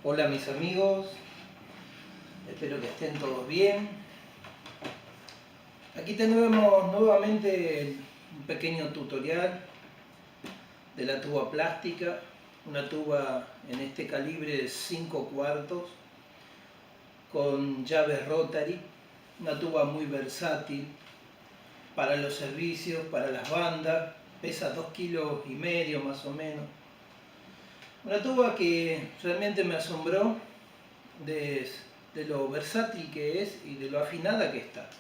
Hola mis amigos, espero que estén todos bien. Aquí tenemos nuevamente un pequeño tutorial de la tuba plástica, una tuba en este calibre de 5/4 con llaves rotary, una tuba muy versátil para los servicios, para las bandas, pesa 2,5 kilos más o menos. Una tuba que realmente me asombró de lo versátil que es y de lo afinada que está.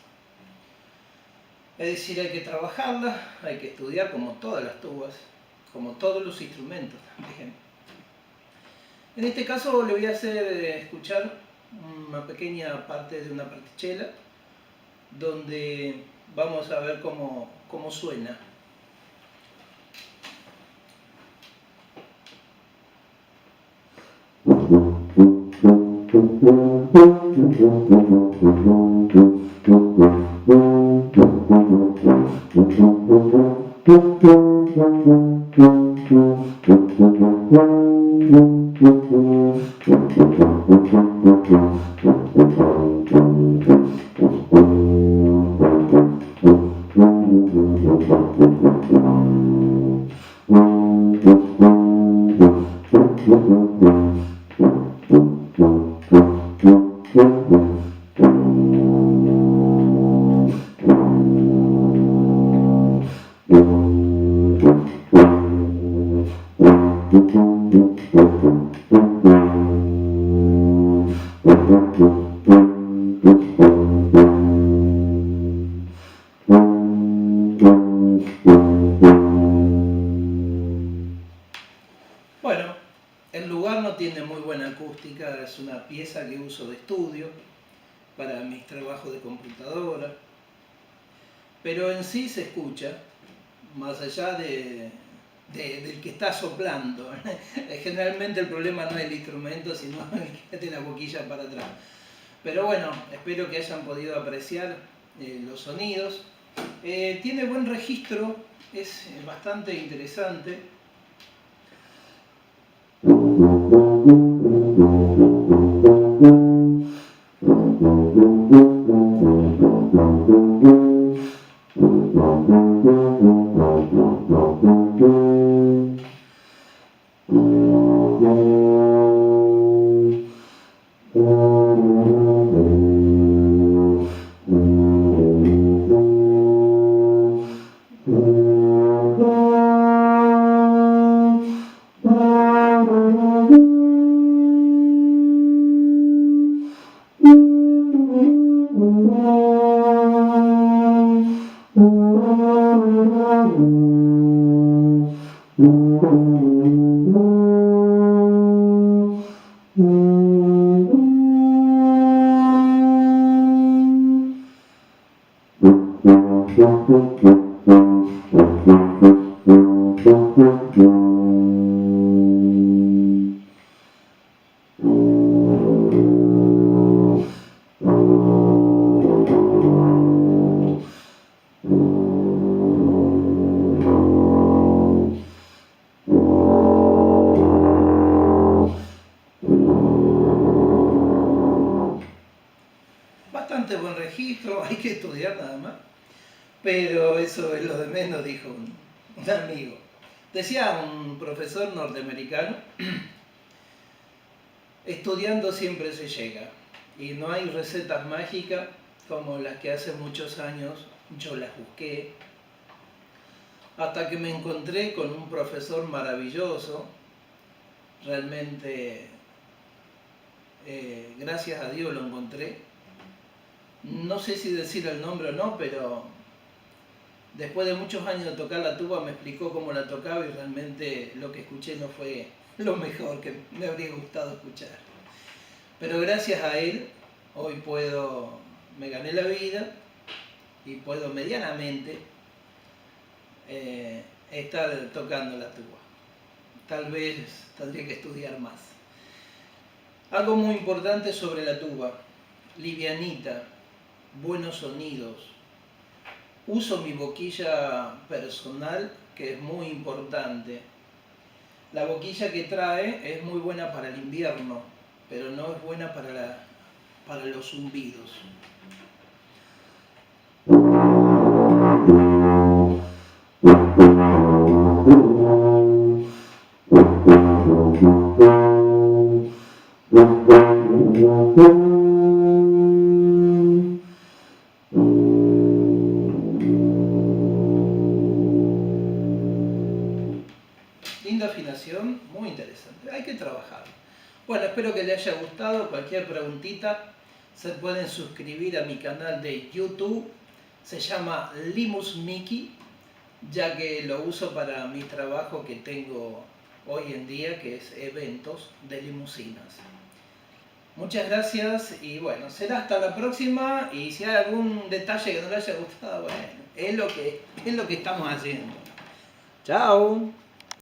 Es decir, hay que trabajarla, hay que estudiar como todas las tubas, como todos los instrumentos también. En este caso le voy a hacer escuchar una pequeña parte de una partichela donde vamos a ver cómo suena. Bueno, el lugar no tiene muy buena acústica, es una pieza que uso de estudio para mis trabajos de computadora, pero en sí se escucha, más allá del que está soplando. Generalmente el problema no es el instrumento, sino el que tiene la boquilla para atrás. Pero bueno, espero que hayan podido apreciar los sonidos. Tiene buen registro, es bastante interesante. Bastante buen registro, hay que estudiar nada más. Pero eso es lo de menos, dijo un amigo. Decía un profesor norteamericano, estudiando siempre se llega. Y no hay recetas mágicas como las que hace muchos años yo las busqué. Hasta que me encontré con un profesor maravilloso, realmente gracias a Dios lo encontré. No sé si decir el nombre o no, pero después de muchos años de tocar la tuba me explicó cómo la tocaba y realmente lo que escuché no fue lo mejor que me habría gustado escuchar. Pero gracias a él hoy me gané la vida y puedo medianamente estar tocando la tuba. Tal vez tendría que estudiar más. Algo muy importante sobre la tuba: livianita, buenos sonidos. Uso mi boquilla personal, que es muy importante. La boquilla que trae es muy buena para el invierno. pero no es buena para los zumbidos. Linda afinación, muy interesante, hay que trabajar. Bueno, espero que les haya gustado. Cualquier preguntita se pueden suscribir a mi canal de YouTube, se llama Limus Mickey, ya que lo uso para mi trabajo que tengo hoy en día, que es eventos de limusinas. Muchas gracias y bueno, será hasta la próxima, y si hay algún detalle que no les haya gustado, bueno, es lo que estamos haciendo. Chao.